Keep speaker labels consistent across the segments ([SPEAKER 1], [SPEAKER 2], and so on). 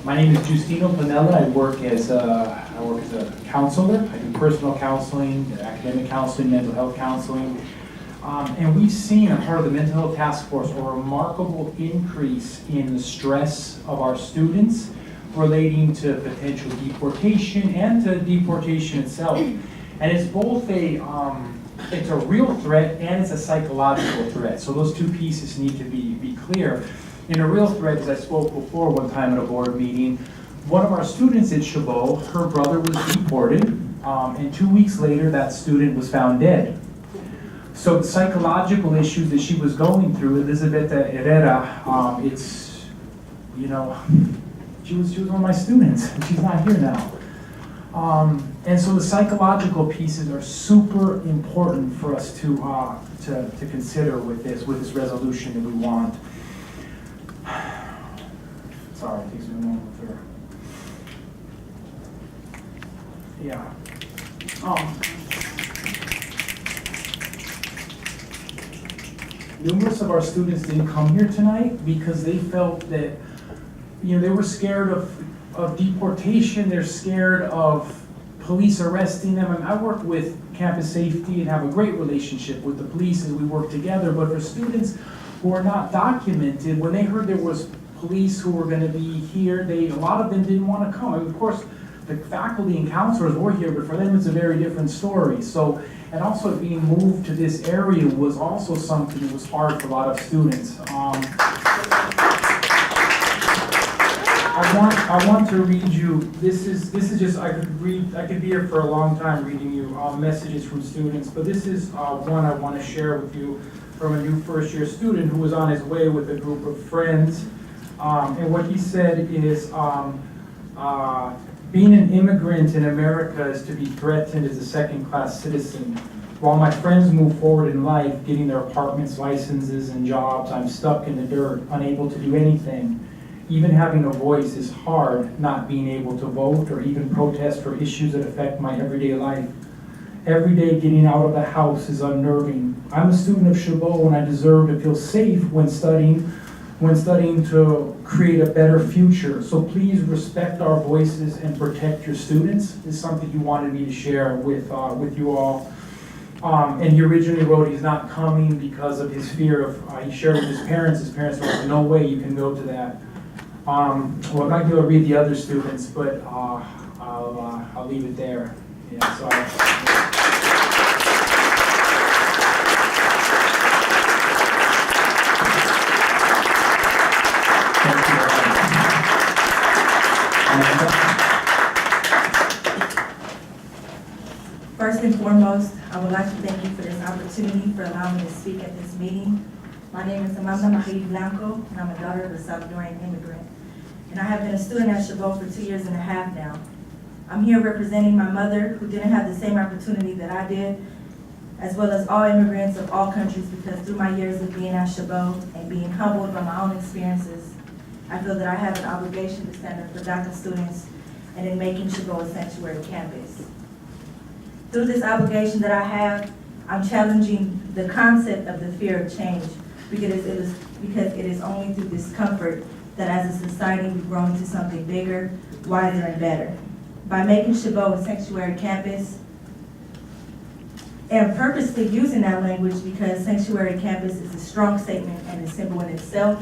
[SPEAKER 1] My name is Justino Panella. I work as a counselor. I do personal counseling, academic counseling, mental health counseling. And we've seen, a part of the mental health task force, a remarkable increase in the stress of our students relating to potential deportation and to deportation itself. And it's both it's a real threat and it's a psychological threat. So those two pieces need to be clear. In a real threat, as I spoke before one time at a board meeting, one of our students at Chabot, her brother was deported, and 2 weeks later that student was found dead. So the psychological issues that she was going through, Elizabeth Herrera, it's, you know, she was one of my students, and she's not here now. And so the psychological pieces are super important for us to consider with this resolution that we want. Sorry, it takes me a moment here. Yeah. Numerous of our students didn't come here tonight because they felt that, you know, they were scared of deportation. They're scared of police arresting them. And I work with campus safety and have a great relationship with the police as we work together. But for students who are not documented, when they heard there was police who were going to be here, a lot of them didn't want to come. And of course, the faculty and counselors were here, but for them it's a very different story. So, and also being moved to this area was also something that was hard for a lot of students. I want to read you, this is just, I could be here for a long time reading you messages from students, but this is one I want to share with you from a new first year student who was on his way with a group of friends. And what he said is, being an immigrant in America is to be threatened as a second-class citizen. While my friends move forward in life, getting their apartments, licenses, and jobs, I'm stuck in the dirt, unable to do anything. Even having a voice is hard, not being able to vote or even protest for issues that affect my everyday life. Every day getting out of the house is unnerving. I'm a student of Chabot and I deserve to feel safe when studying to create a better future. So please respect our voices and protect your students. This is something he wanted me to share with you all. And he originally wrote he's not coming because of his fear of, he shared with his parents. His parents were, no way you can go to that. Well, I'm not going to read the other students, but I'll leave it there. Yeah, so
[SPEAKER 2] First and foremost, I would like to thank you for this opportunity for allowing me to speak at this meeting. My name is Amanda Marie Blanco, and I'm a daughter of a Salvadorian immigrant. And I have been a student at Chabot for 2 years and a half now. I'm here representing my mother, who didn't have the same opportunity that I did, as well as all immigrants of all countries, because through my years of being at Chabot and being humbled by my own experiences, I feel that I have an obligation to stand up for DACA students and in making Chabot a sanctuary campus. Through this obligation that I have, I'm challenging the concept of the fear of change because it is only through discomfort that as a society we grow into something bigger, wiser, and better. By making Chabot a sanctuary campus, and purposely using that language because sanctuary campus is a strong statement and a symbol in itself,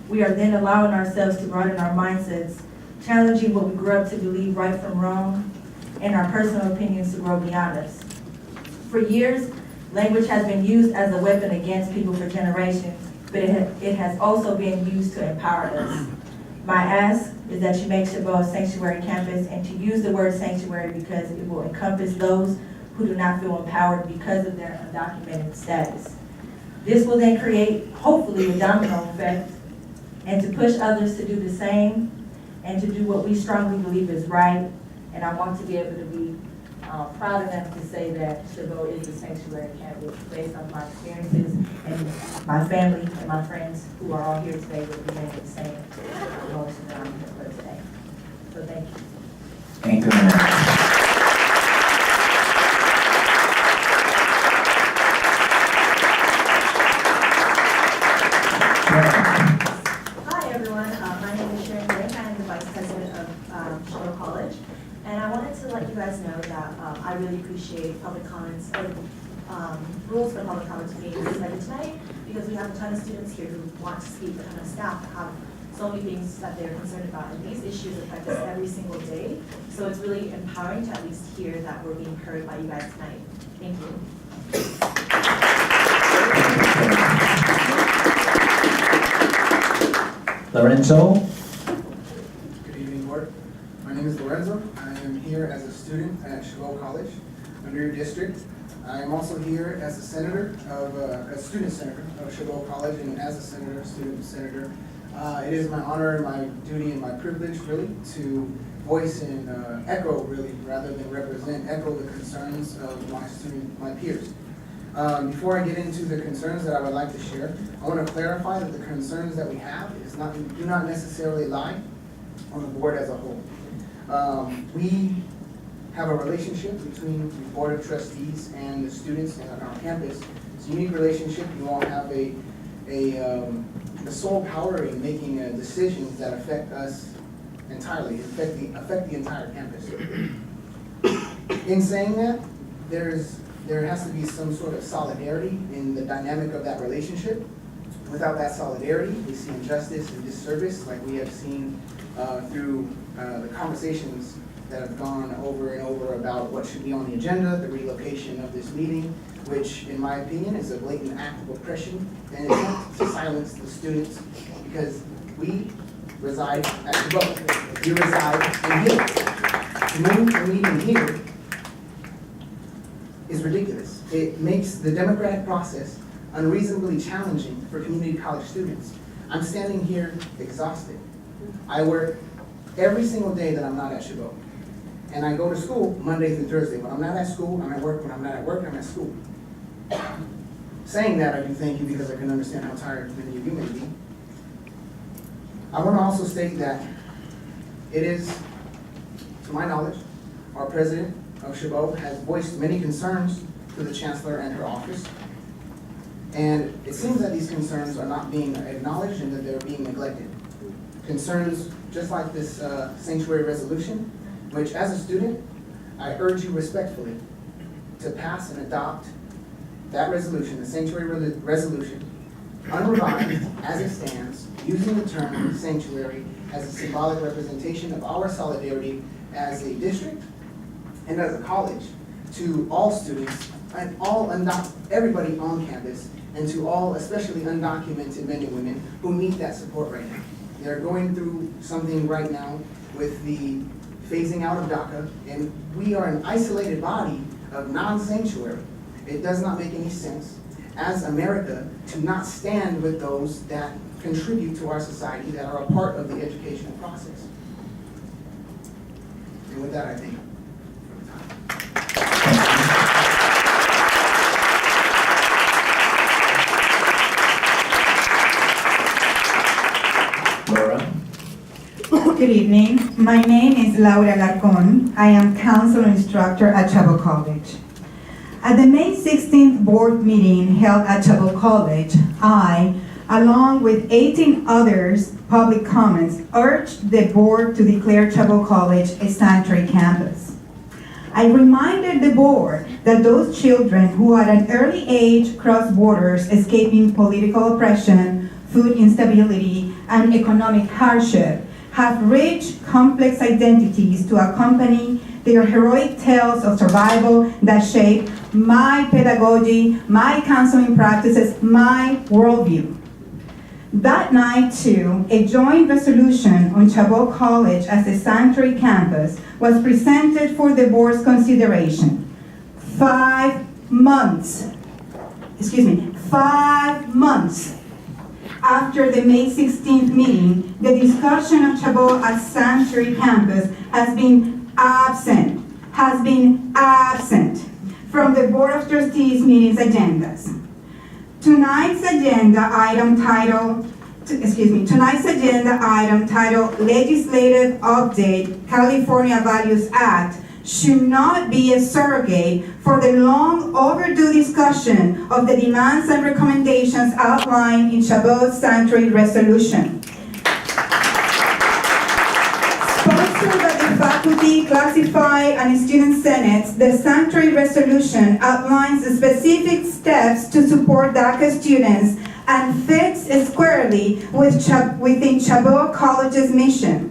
[SPEAKER 2] we are then allowing ourselves to broaden our mindsets, challenging what we grew up to believe right from wrong, and our personal opinions to grow beyond us. For years, language has been used as a weapon against people for generations, but it has also been used to empower us. My ask is that you make Chabot a sanctuary campus and to use the word sanctuary because it will encompass those who do not feel empowered because of their undocumented status. This will then create, hopefully, a domino effect and to push others to do the same and to do what we strongly believe is right. And I want to be able to be proud enough to say that Chabot is a sanctuary campus based on my experiences and my family and my friends who are all here today representing the same emotion that I'm here for today. So thank you.
[SPEAKER 3] Thank you.
[SPEAKER 4] Hi everyone, my name is Sharon Drake. I am the Vice President Chabot College. And I wanted to let you guys know that I really appreciate public comments, or rules for public comments being suspended tonight, because we have a ton of students here who want to speak, a ton of staff that have so many things that they're concerned about. And these issues affect us every single day. So it's really empowering to at least hear that we're being heard by you guys tonight. Thank you.
[SPEAKER 3] Lorenzo?
[SPEAKER 5] Good evening, Board. My name is Lorenzo. I am here as a student at Chabot College under your district. I am also here as a senator of, a student senator of Chabot College, and as a senator, student senator. It is my honor and my duty and my privilege, really, to voice and echo, really, rather than represent, echo the concerns of my peers. Before I get into the concerns that I would like to share, I want to clarify that the concerns that we have do not necessarily lie on the board as a whole. We have a relationship between the Board of Trustees and the students on our campus. It's a unique relationship. You all have a sole power in making decisions that affect us entirely, affect the entire campus. In saying that, there has to be some sort of solidarity in the dynamic of that relationship. Without that solidarity, we see injustice and disservice, like we have seen through the conversations that have gone over and over about what should be on the agenda, the relocation of this meeting, which, in my opinion, is a blatant act of oppression and an attempt to silence the students, because we reside at Chabot. You reside in here. To move the meeting here is ridiculous. It makes the democratic process unreasonably challenging for community college students. I'm standing here exhausted. I work every single day that I'm not at Chabot. And I go to school Monday through Thursday. When I'm not at school, I'm at work. When I'm not at work, I'm at school. Saying that, I do thank you because I can understand how tired many of you may be. I want to also state that it is, to my knowledge, our president of Chabot has voiced many concerns to the chancellor and her office. And it seems that these concerns are not being acknowledged and that they're being neglected. Concerns just like this sanctuary resolution, which as a student, I urge you respectfully to pass and adopt that resolution, the sanctuary resolution, unrevised as it stands, using the term sanctuary as a symbolic representation of our solidarity as a district and as a college to all students and everybody on campus, and to all, especially undocumented men and women who need that support right now. They're going through something right now with the phasing out of DACA, and we are an isolated body of non-sanctuary. It does not make any sense as America to not stand with those that contribute to our society, that are a part of the educational process. And with that, I thank you for the time.
[SPEAKER 3] Laura?
[SPEAKER 6] Good evening. My name is Laura Larcon. I am council instructor at Chabot College. At the May 16th board meeting held at Chabot College, I, along with 18 others, public comments, urged the board to declare Chabot College a sanctuary campus. I reminded the board that those children who at an early age cross borders escaping political oppression, food instability, and economic hardship have rich, complex identities to accompany their heroic tales of survival that shape my pedagogy, my counseling practices, my worldview. That night, too, a joint resolution on Chabot College as a sanctuary campus was presented for the board's consideration. 5 months after the May 16th meeting, the discussion of Chabot as sanctuary campus has been absent from the Board of Trustees meetings agendas. Tonight's agenda item titled Legislative Update California Values Act should not be a surrogate for the long overdue discussion of the demands and recommendations outlined in Chabot's sanctuary resolution. Sponsored by the faculty, classified, and student senates, the Sanctuary Resolution outlines the specific steps to support DACA students and fits squarely within Chabot College's mission.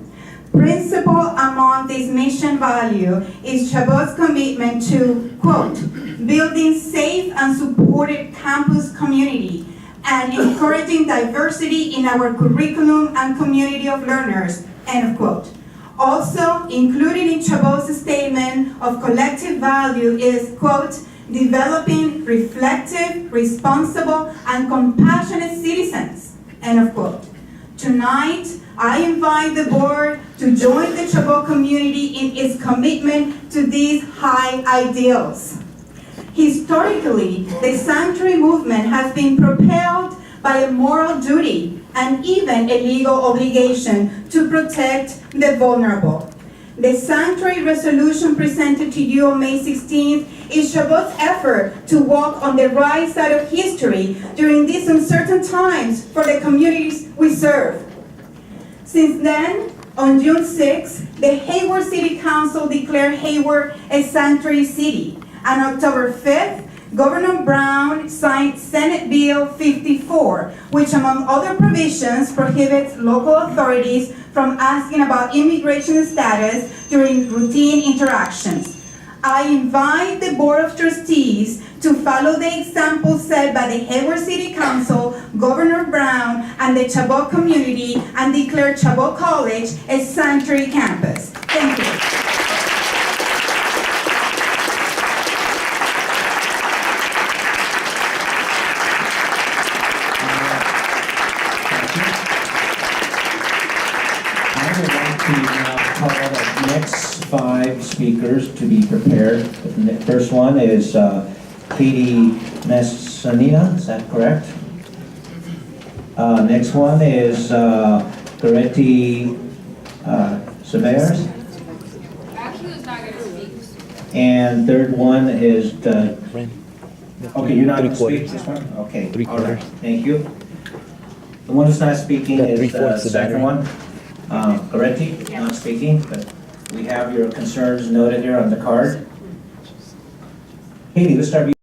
[SPEAKER 6] Principal among this mission value is Chabot's commitment to, quote, building safe and supported campus community and encouraging diversity in our curriculum and community of learners, end of quote. Also included in Chabot's statement of collective value is, quote, developing reflective, responsible, and compassionate citizens, end of quote. Tonight, I invite the board to join the Chabot community in its commitment to these high ideals. Historically, the sanctuary movement has been propelled by a moral duty and even a legal obligation to protect the vulnerable. The Sanctuary Resolution presented to you on May 16th is Chabot's effort to walk on the right side of history during these uncertain times for the communities we serve. Since then, on June 6th, the Hayward City Council declared Hayward a sanctuary city. On October 5th, Governor Brown signed Senate Bill 54, which among other provisions prohibits local authorities from asking about immigration status during routine interactions. I invite the Board of Trustees to follow the example set by the Hayward City Council, Governor Brown, and the Chabot community and declare Chabot College a sanctuary campus. Thank you.
[SPEAKER 3] I would like to now call the next 5 speakers to be prepared. The first one is Katie Messanina, is that correct? Next one is Goretti Severes.
[SPEAKER 7] Actually, it's not going to speak.
[SPEAKER 3] And third one is okay, you're not going to speak this one? Okay, all right, thank you. The one who's not speaking is the second one. Goretti, not speaking, but we have your concerns noted here on the card. Katie, let's start with you.